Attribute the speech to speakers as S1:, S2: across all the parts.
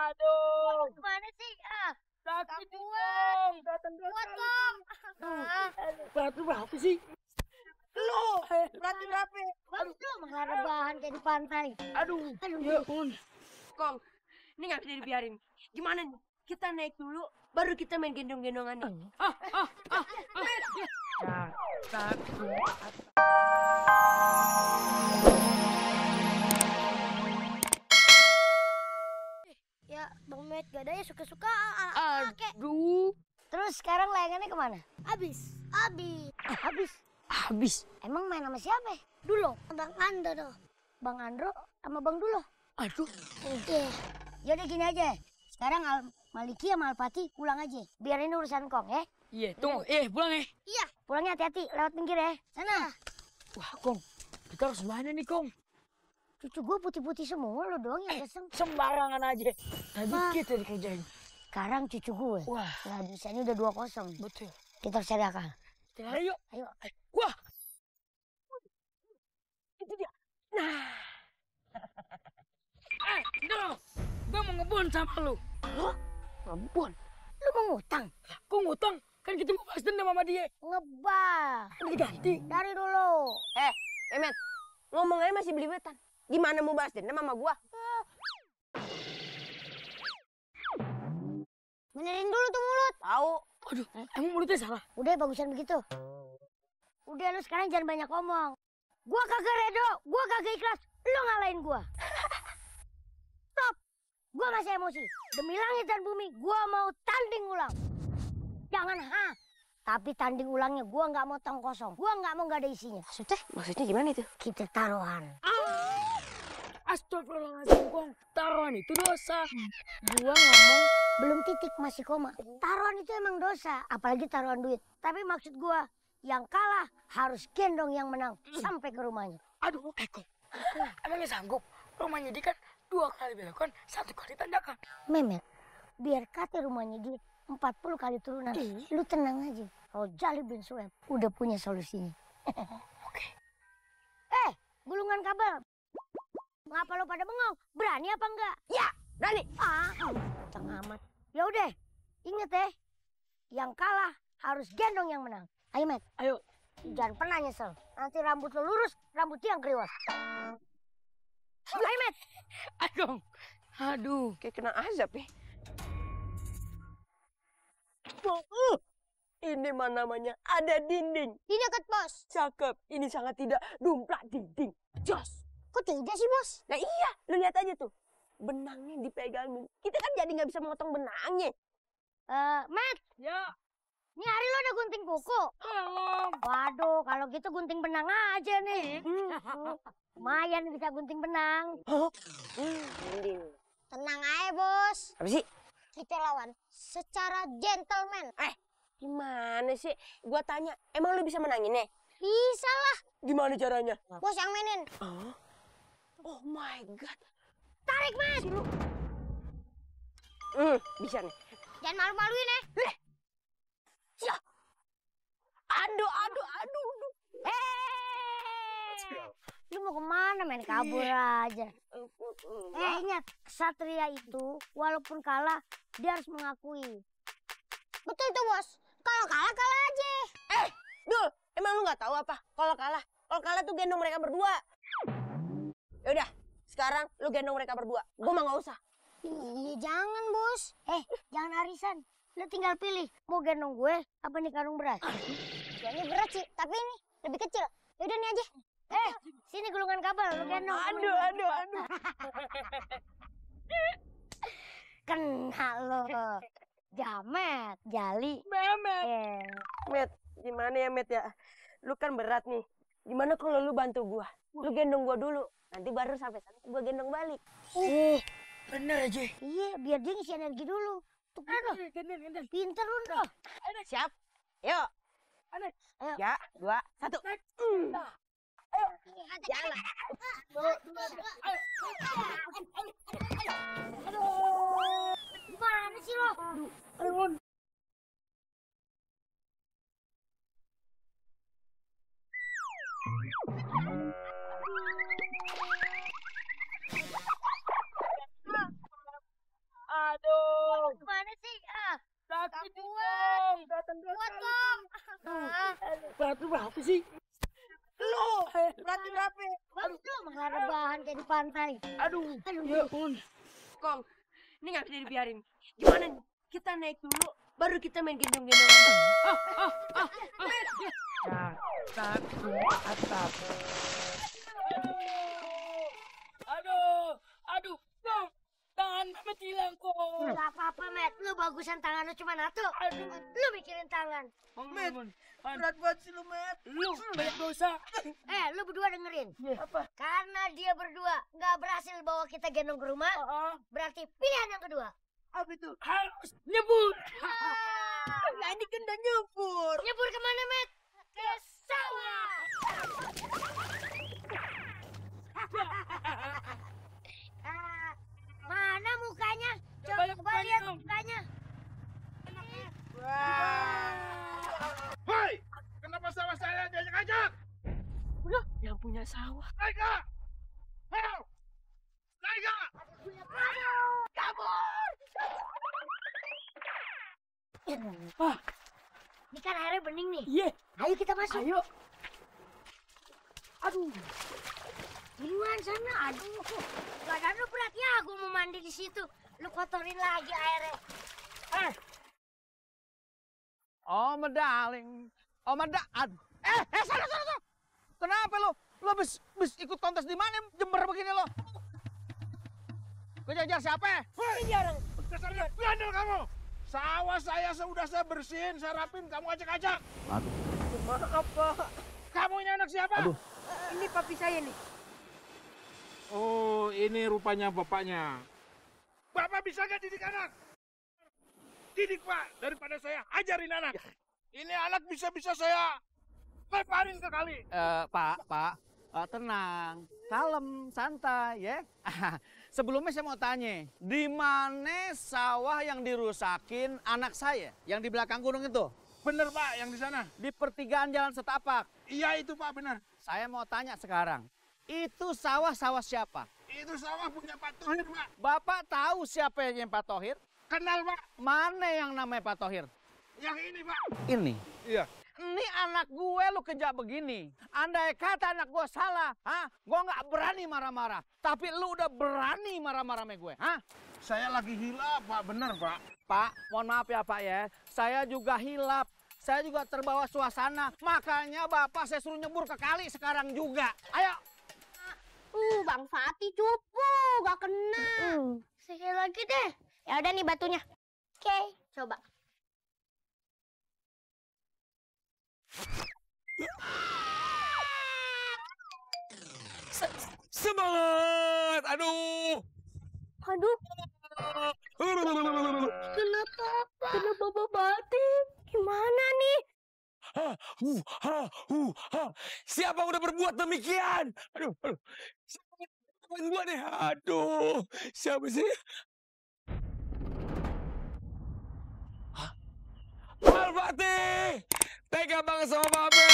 S1: Aduh.
S2: Gimana sih?
S1: Sakit dong. Datang
S2: Kuat dong.
S1: Berat lu berapa sih?
S3: Lo, berarti berapa?
S2: Bagus dong, menghadap bahan kayak di pantai.
S1: Aduh.
S2: Aduh.
S3: Kong, ini nggak bisa dibiarin. Gimana nih? Kita naik dulu, baru kita main gendong-gendongan nih.
S2: Ya, Bang Met, gak ada ya suka-suka.
S3: Aduh.
S2: Terus sekarang layangannya kemana? Habis.
S3: Habis.
S2: Emang main sama siapa? Dulo. Bang Andro. Bang Andro sama Bang Dulo.
S3: Aduh.
S2: Yaudah gini aja. Sekarang Maliki sama Alpati pulang aja. Biar ini urusan Kong ya.
S1: Iya, tunggu. Pulang ya.
S2: Iya. Pulangnya hati-hati, lewat pinggir ya. Sana.
S1: Wah, Kong. Kita harus mana nih, Kong?
S2: Cucu gue putih-putih semua, lo doang yang geseng.
S1: Sembarangan aja. Tadi kita dikerjain.
S2: Sekarang cucu gue.
S1: Wah.
S2: Nah, bisa ini udah 2-0.
S1: Betul.
S2: Kita harus cari akal.
S1: Ayo.
S2: Ayo.
S1: Wah. Itu dia. Nah. No. Gue mau ngebon sama lu.
S2: Hah? Ngebon? Lu mau ngutang?
S1: Kok ngutang? Kan kita mau balas dendam sama dia.
S2: Ngebah.
S1: Udah diganti.
S2: Dari dulu.
S3: Emet, ngomong aja masih belibetan. Gimana mau bahas dendam sama gua?
S2: Benerin dulu tuh mulut.
S3: Tahu.
S1: Aduh, emang mulutnya salah?
S2: Udah bagusan begitu. Udah lu sekarang jangan banyak ngomong. Gua kagak redo, gua kagak ikhlas. Lu ngalahin gua. Stop. Gua masih emosi. Demi langit dan bumi, gua mau tanding ulang. Jangan tapi tanding ulangnya gua nggak mau tong kosong. Gua nggak mau nggak ada isinya.
S3: Maksudnya gimana itu?
S2: Kita taruhan.
S1: Astagfirullahaladzim, Kong. Taruhan itu dosa.
S2: Gua ngomong belum titik masih koma. Taruhan itu emang dosa, apalagi taruhan duit. Tapi maksud gua, yang kalah harus gendong yang menang sampai ke rumahnya.
S1: Aduh, Kong. Emangnya sanggup? Rumahnya dia kan 2 kali belokan, 1 kali tanjakan.
S2: Memet, biar kata rumahnya dia 40 kali turunan. Lu tenang aja. Rojali bin Sueb udah punya solusinya.
S1: Oke.
S2: Gulungan kabel. Ngapa lu pada bengong? Berani apa enggak?
S3: Ya, berani.
S2: Tengah amat. Ya udah, inget ya. Yang kalah harus gendong yang menang. Ayo, Met.
S1: Ayo.
S2: Jangan pernah nyesel. Nanti rambut lu lurus, rambut yang kriwat. Ayo, Met.
S1: Ayo, Kong. Aduh.
S3: Kayak kena azab ya. Ini mah namanya ada dinding.
S2: Di dekat, Bos.
S3: Cakep. Ini sangat tidak dumplak dinding. Jos.
S2: Kok tidak sih, Bos?
S3: Nah iya, lu lihat aja tuh. Benangnya dipegangin. Kita kan jadi nggak bisa motong benangnya.
S2: Met.
S1: Ya.
S2: Ini hari lo udah gunting kuku?
S1: Belum.
S2: Waduh, kalau gitu gunting benang aja nih. Lumayan bisa gunting benang.
S3: Dinding.
S2: Tenang aja, Bos.
S3: Apa sih?
S2: Kita lawan secara gentleman.
S3: Gimana sih? Gua tanya, emang lu bisa menanginnya?
S2: Bisa lah.
S3: Gimana caranya?
S2: Bos yang mainin.
S3: Oh my god.
S2: Tarik, Mas.
S3: Bisa nih.
S2: Jangan malu-maluin ya.
S3: Ya. Aduh.
S2: Lu mau kemana main kabur aja? Ingat, kesatria itu walaupun kalah, dia harus mengakui. Betul tuh, Bos. Kalau kalah, kalah aja.
S3: Dul, emang lu nggak tahu apa? Kalau kalah tuh gendong mereka berdua. Yaudah, sekarang lu gendong mereka berdua. Gua mah nggak usah.
S2: Iya, jangan, Bos. Jangan arisan. Lu tinggal pilih, mau gendong gue apa nih karung beras? Ini berat sih, tapi ini lebih kecil. Yaudah nih aja. Sini gulungan kabel, lu gendong.
S3: Aduh.
S2: Kena lo. Jamet, jali.
S1: Memet.
S3: Met, gimana ya Met ya? Lu kan berat nih. Gimana kalau lu bantu gua? Lu gendong gua dulu. Nanti baru sampai sana gua gendong balik.
S1: Bener aja.
S2: Iya, biar dia ngisi energi dulu. Tuh,
S1: Genden.
S2: pinter lu loh.
S3: Siap? Yuk.
S1: Ayo.
S3: 3, 2, 1.
S2: Ayo, jalan. Aduh, gimana sih lo?
S1: Aduh.
S3: Aduh, berarti.
S2: Bagus tuh, malah rebahan kayak di pantai.
S1: Aduh.
S3: Kong, ini nggak bisa dibiarin. Gimana nih? Kita naik dulu, baru kita main gendong-gendongan.
S1: Satu atap. Aduh, Kong. Tangan Mamet hilang, Kong.
S2: Gak apa-apa, Met. Lu bagusan tangan lu cuma satu. Lu mikirin tangan.
S3: Met, berat banget sih lu, Met.
S1: Lu banyak dosa.
S2: Lu berdua dengerin.
S1: Apa?
S2: Karena dia berdua nggak berhasil bawa kita gendong ke rumah, berarti pilihan yang kedua.
S3: Apa itu?
S1: Harus nyebur.
S3: Nah, ini kan udah nyebur.
S2: Nyebur kemana, Met? Ke sawah. Mana mukanya? Coba lihat mukanya.
S4: Hei! Kenapa sawah saya diajak-ajak?
S3: Udah, yang punya sawah.
S4: Laika! Hei! Laika!
S2: Ini kan airnya bening nih.
S1: Iya.
S2: Ayo kita masuk.
S1: Ayo.
S2: Aduh. Duluan sana. Aduh. Badan lu berat ya. Aku mau mandi di situ. Lu kotorin lagi airnya.
S5: Oh, darling. Oh, aduh. Sana. Kenapa lo? Lo bis ikut kontes di mana Jember begini lo? Kejar siapa?
S4: Hei! Dasarnya bandel kamu! Sawah saya sudah saya bersihin, saya rapin, kamu ajak-ajak.
S5: Aduh.
S3: Maaf, Pak.
S4: Kamu ini anak siapa?
S5: Aduh.
S3: Ini papi saya nih.
S4: Oh, ini rupanya bapaknya. Bapak bisa gak didik anak? Didik, Pak. Daripada saya ajarin anak. Ini anak bisa-bisa saya leparin ke kali.
S5: Pak, tenang, kalem, santai, ya. Sebelumnya saya mau tanya, di mana sawah yang dirusakin anak saya, yang di belakang gunung itu?
S4: Bener, Pak, yang di sana.
S5: Di pertigaan Jalan Setapak.
S4: Iya itu, Pak, bener.
S5: Saya mau tanya sekarang, itu sawah siapa?
S4: Itu sawah punya Pak Tohir, Pak.
S5: Bapak tahu siapa yang Pak Tohir?
S4: Kenal, Pak.
S5: Mana yang namanya Pak Tohir?
S4: Yang ini, Pak.
S5: Ini.
S4: Iya.
S5: Ini anak gue lu kerja begini. Andai kata anak gue salah, gue nggak berani marah-marah. Tapi lu udah berani marah-marah sama gue,
S4: Saya lagi hilap, Pak. Bener, Pak.
S5: Pak, mohon maaf ya Pak ya. Saya juga hilap. Saya juga terbawa suasana. Makanya Bapak saya suruh nyebur ke kali sekarang juga. Ayo.
S2: Bang Fatih cupu, gak kena. Sekali lagi deh. Ya udah nih batunya. Oke, coba.
S6: Semangat! Aduh!
S2: Aduh, kenapa Bapak batin? Gimana nih?
S6: Siapa yang udah berbuat demikian? Aduh. Siapa yang gua nih? Aduh. Siapa sih? Al-Fatih! Tega banget sama Babe!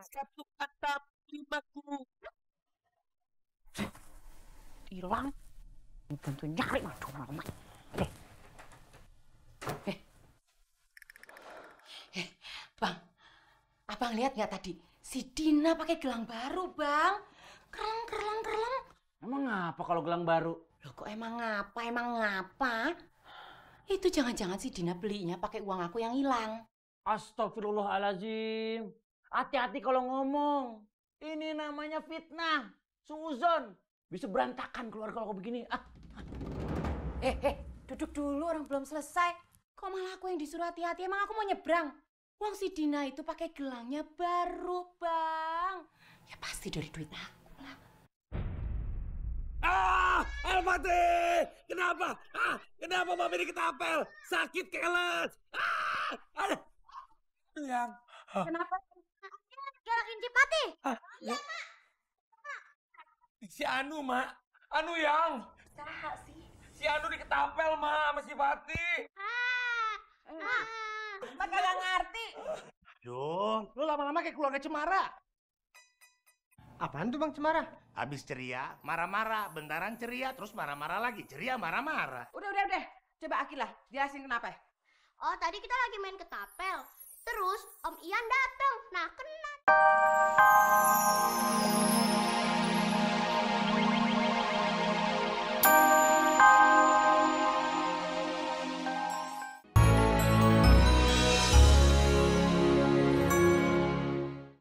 S3: Satu atap limaku.
S2: Hilang. Tentu nyari waduh mama.
S7: Bang, abang lihat nggak tadi? Si Dina pakai gelang baru, Bang. Kerlang.
S5: Emang ngapa kalau gelang baru?
S7: Loh kok emang ngapa? Itu jangan-jangan si Dina belinya pakai uang aku yang hilang.
S5: Astagfirullahaladzim. Hati-hati kalau ngomong. Ini namanya fitnah. Suuzon. Bisa berantakan keluarga kalau begini.
S7: Duduk dulu, orang belum selesai. Kok malah aku yang disuruh hati-hati? Emang aku mau nyebrang? Uang si Dina itu pakai gelangnya baru, Bang. Ya pasti dari duit aku lah.
S6: Al-Fatih! Kenapa? Kenapa Babe ini ketapel? Sakit keles. Aduh. Yang.
S2: Kenapa? Gerakin Cipati.
S6: Si Anu, Mak. Anu yang.
S7: Saha sih?
S6: Si Anu diketapel, Mak, sama si Fatih.
S3: Mak kagak ngerti.
S4: Aduh, lu lama-lama kayak keluarga Cemara.
S8: Apaan tuh Bang Cemara?
S4: Habis ceria, marah-marah. Bentaran ceria, terus marah-marah lagi. Ceria, marah-marah.
S3: Udah. Coba Akilah, jelasin kenapa.
S2: Oh, tadi kita lagi main ketapel. Terus Om Ian datang. Nah,